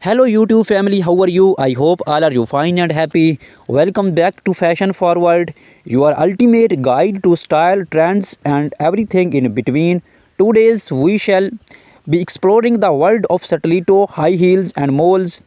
Hello YouTube family, how are you? I hope all are you fine and happy. Welcome back to Fashion Forward, your ultimate guide to style, trends and everything in between. Today we shall be exploring the world of stiletto, high heels and moles,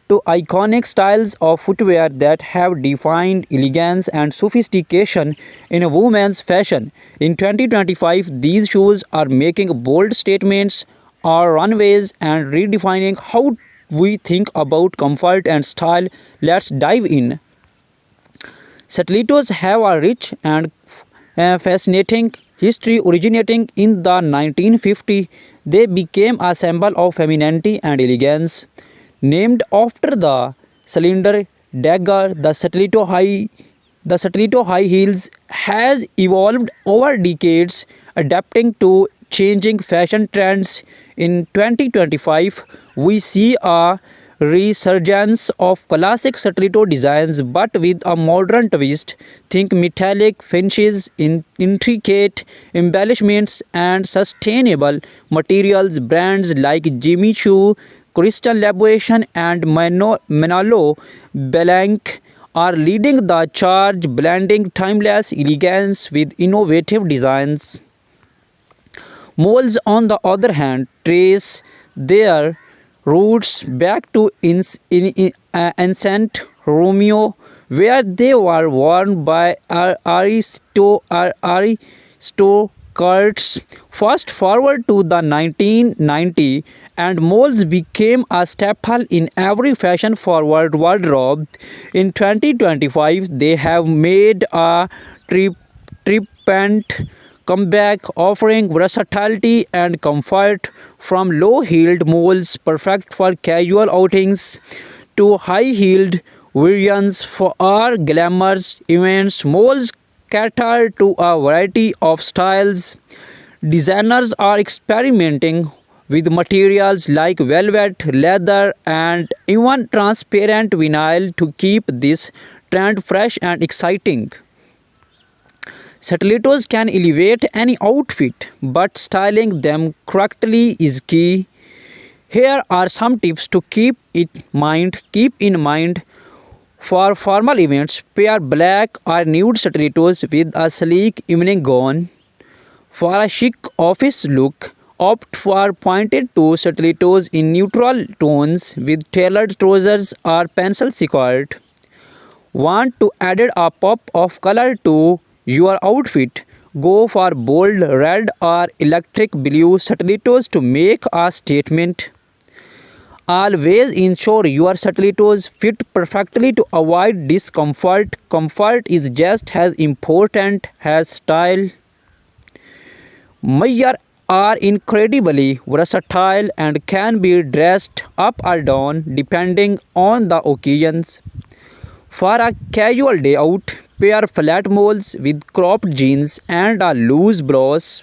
two iconic styles of footwear that have defined elegance and sophistication in women's fashion. In 2025, these shoes are making bold statements on runways and redefining how we think about comfort and style. Let's dive in. Stilettos have a rich and fascinating history originating in the 1950s. They became a symbol of femininity and elegance. Named after the cylinder dagger, the stiletto high heels has evolved over decades, adapting to changing fashion trends. In 2025, we see a resurgence of classic stiletto designs but with a modern twist. Think metallic finishes, intricate embellishments, and sustainable materials. Brands like Jimmy Choo, Crystal Labuation, and Manolo Blanc are leading the charge, blending timeless elegance with innovative designs. Moles, on the other hand, trace their roots back to ancient Romeo, where they were worn by aristocrats. Fast forward to the 1990s, and moles became a staple in every fashion-forward wardrobe. In 2025, they have made a triumphant comeback, offering versatility and comfort from low-heeled moles perfect for casual outings to high-heeled variants for our glamorous events. Moles cater to a variety of styles. Designers are experimenting with materials like velvet, leather, and even transparent vinyl to keep this trend fresh and exciting. Stilettos can elevate any outfit, but styling them correctly is key. Here are some tips to keep in mind for formal events. Pair black or nude stilettos with a sleek evening gown. For a chic office look, opt for pointed toe stilettos in neutral tones with tailored trousers or pencil skirt. Want to add a pop of color to your outfit? Go for bold red or electric blue stilettos to make a statement. Always ensure your stilettos fit perfectly to avoid discomfort. Comfort is just as important as style. Mayar are incredibly versatile and can be dressed up or down depending on the occasions. For a casual day out, pair flat moles with cropped jeans and a loose blouse.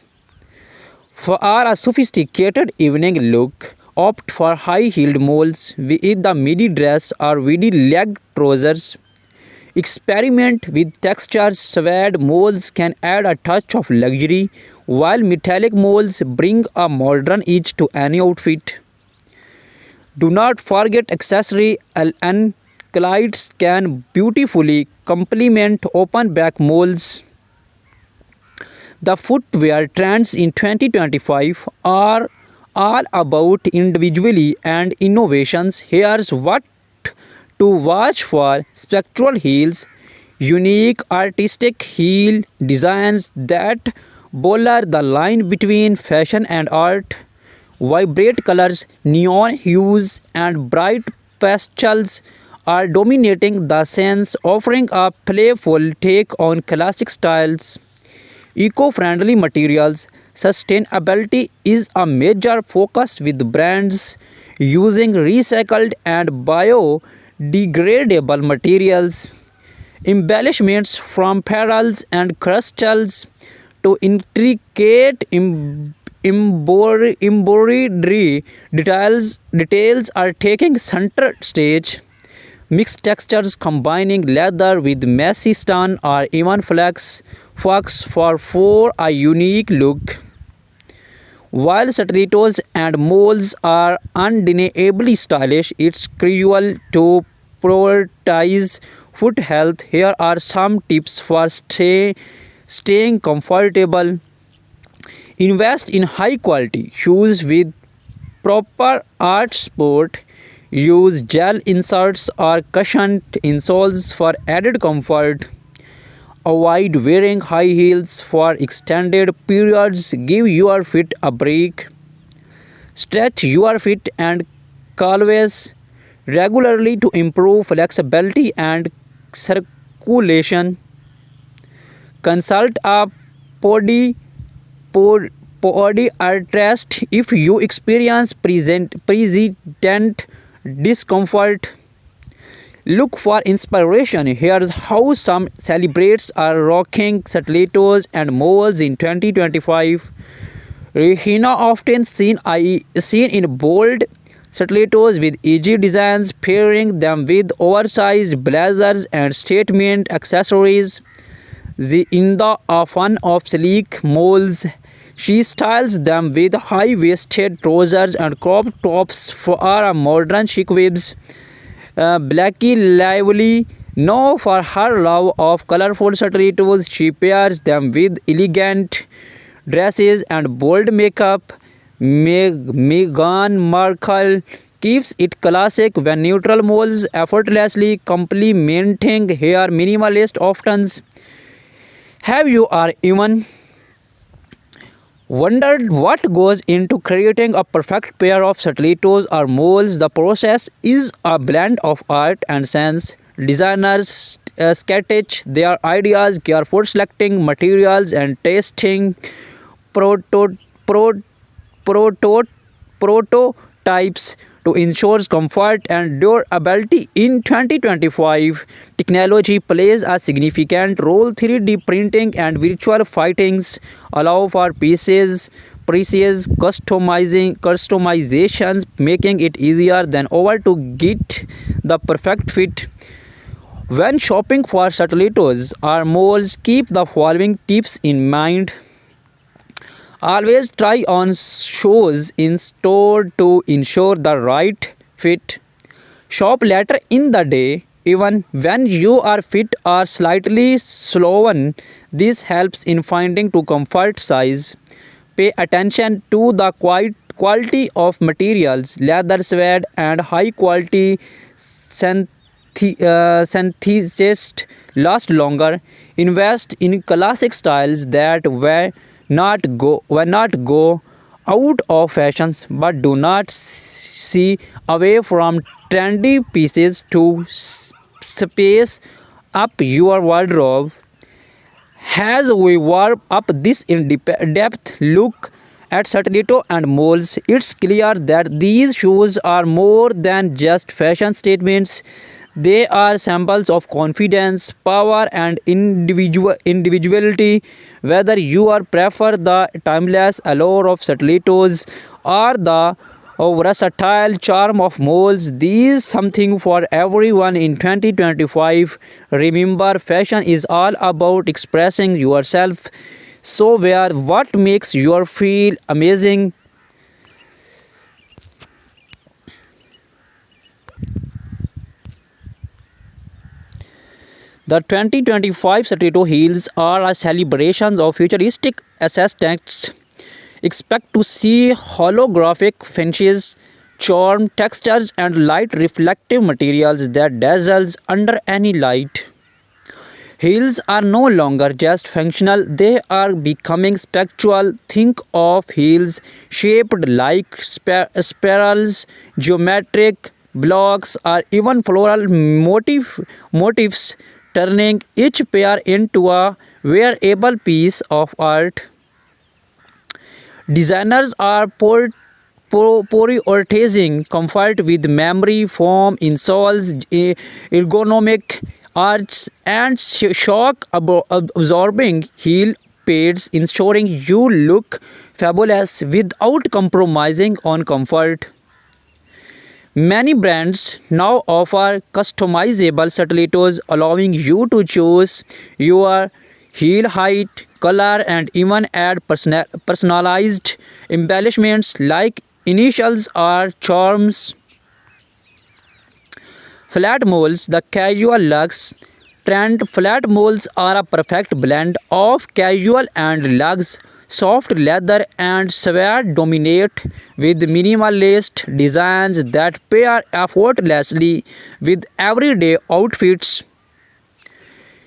For a sophisticated evening look, opt for high-heeled moles with the midi dress or midi leg trousers. Experiment with textures. Suede moles can add a touch of luxury, while metallic moles bring a modern edge to any outfit. Do not forget accessory anklettes can beautifully complement open back moles. The footwear trends in 2025 are all about individuality and innovations. Here's what to watch for: spectral heels, unique artistic heel designs that blur the line between fashion and art. Vibrant colors, neon hues, and bright pastels are dominating the scenes, offering a playful take on classic styles. Eco-friendly materials. Sustainability is a major focus with brands using recycled and biodegradable materials. Embellishments from pearls and crystals to intricate embroidery details are taking center stage. Mixed textures combining leather with messy stone or even flax for a unique look. While stilettos and moles are undeniably stylish, it's crucial to prioritize foot health. Here are some tips for staying comfortable. Invest in high quality shoes with proper art support. Use gel inserts or cushioned insoles for added comfort. Avoid wearing high heels for extended periods. Give your feet a break. Stretch your feet and calves regularly to improve flexibility and circulation. Consult a podi, podiatrist if you experience persistent discomfort. Look for inspiration. Here's how some celebrities are rocking stilettos and moles in 2025. Rihanna often seen in bold stilettos with edgy designs, pairing them with oversized blazers and statement accessories. In the fun of sleek moles, she styles them with high-waisted trousers and crop tops for a modern chic vibes. Blackie Lively, known for her love of colorful stilettos, she pairs them with elegant dresses and bold makeup. Meghan Markle keeps it classic when neutral moles effortlessly complementing her minimalist options. Have you or even wondered what goes into creating a perfect pair of stilettos or moles? The process is a blend of art and science. Designers sketch their ideas, carefully selecting materials and testing proto- pro- proto- prototypes to ensure comfort and durability. In 2025, technology plays a significant role. 3D printing and virtual fittings allow for precise customizations, making it easier than ever to get the perfect fit. When shopping for stilettos or moles, keep the following tips in mind. Always try on shoes in store to ensure the right fit. Shop later in the day, even when your feet are slightly swollen. This helps in finding to comfort size. Pay attention to the quality of materials. Leather, suede, and high quality synthesist last longer. Invest in classic styles that will not go out of fashions, but do not see away from trendy pieces to space up your wardrobe. As we warm up this in-depth look at stiletto and moles, it's clear that these shoes are more than just fashion statements. They are symbols of confidence, power, and individuality. Whether you are prefer the timeless allure of stilettos or the versatile charm of moles, these something for everyone in 2025. Remember, fashion is all about expressing yourself. So wear what makes you feel amazing. The 2025 stiletto heels are a celebration of futuristic aesthetics. Expect to see holographic finishes, charm textures, and light reflective materials that dazzles under any light. Heels are no longer just functional, they are becoming spectral. Think of heels shaped like spirals, geometric blocks, or even floral motifs, turning each pair into a wearable piece of art. Designers are prioritizing comfort with memory foam insoles, ergonomic arches, and shock absorbing heel pads, ensuring you look fabulous without compromising on comfort. Many brands now offer customizable stilettos, allowing you to choose your heel height, color, and even add personalized embellishments like initials or charms. Flat moles, the casual luxe trend. Flat moles are a perfect blend of casual and luxe. Soft leather and suede dominate with minimalist designs that pair effortlessly with everyday outfits.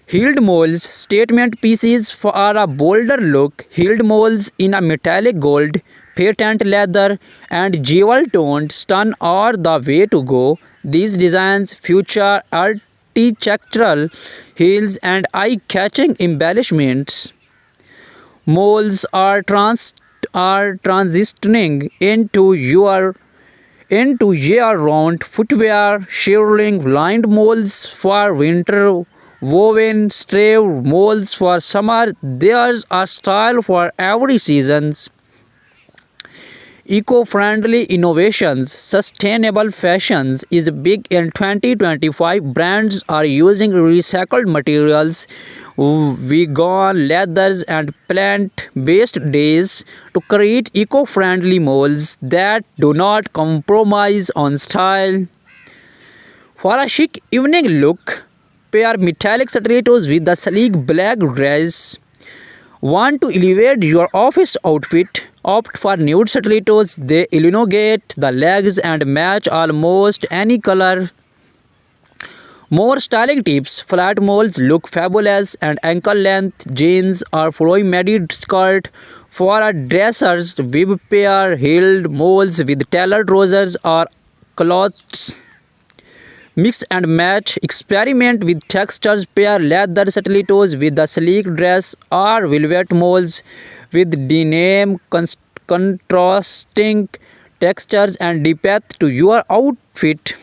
Heeled moles, statement pieces for a bolder look. Heeled moles in a metallic gold, patent leather, and jewel toned stun are the way to go. These designs feature architectural heels and eye catching embellishments. Moles are transitioning into year-round footwear, shearling lined moles for winter, woven stave moles for summer. There's a style for every season. Eco-friendly innovations, sustainable fashions is big in 2025. Brands are using recycled materials, vegan leathers and plant-based dyes to create eco-friendly molds that do not compromise on style. For a chic evening look, pair metallic stilettos with the sleek black dress. Want to elevate your office outfit? Opt for nude stilettos. They elongate the legs and match almost any color. More styling tips. Flat moles look fabulous and ankle length jeans or flowy midi skirt. For a dressers, bib pair heeled moles with tailored trousers or cloths. Mix and match. Experiment with textures. Pair leather stilettos with the sleek dress or velvet moles with denim, contrasting textures and depth to your outfit.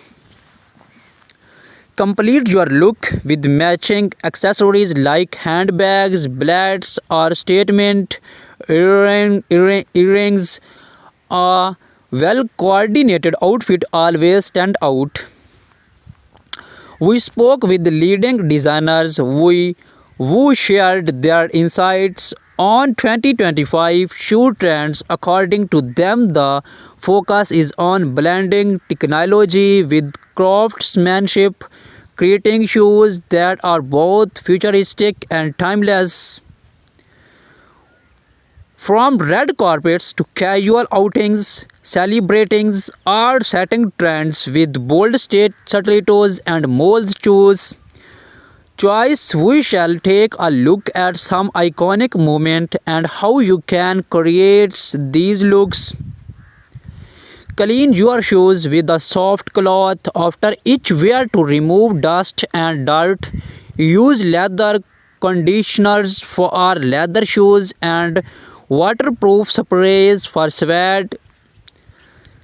Complete your look with matching accessories like handbags, belts, or statement earrings. A well coordinated outfit always stand out. We spoke with leading designers who shared their insights on 2025 shoe trends. According to them, the focus is on blending technology with craftsmanship, creating shoes that are both futuristic and timeless. From red carpets to casual outings, celebrating or setting trends with bold state stilettos and mold shoes. Choice, we shall take a look at some iconic moments and how you can create these looks. Clean your shoes with a soft cloth after each wear to remove dust and dirt. Use leather conditioners for our leather shoes and waterproof sprays for sweat.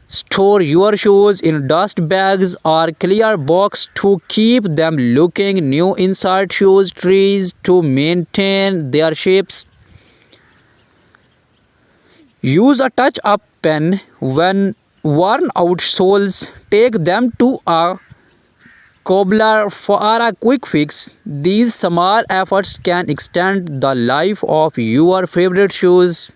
Store your shoes in dust bags or clear box to keep them looking new. Insert shoes trees to maintain their shapes. Use a touch-up pen when worn out soles. Take them to a cobbler for a quick fix. These small efforts can extend the life of your favorite shoes.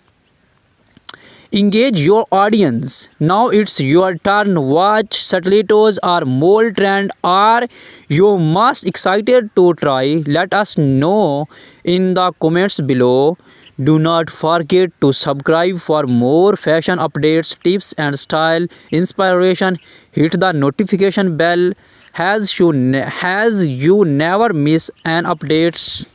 Engage your audience. Now it's your turn. Watch stilettos or mold trend. Are you most excited to try? Let us know in the comments below. Do not forget to subscribe for more fashion updates, tips and style inspiration. Hit the notification bell as you never miss an updates.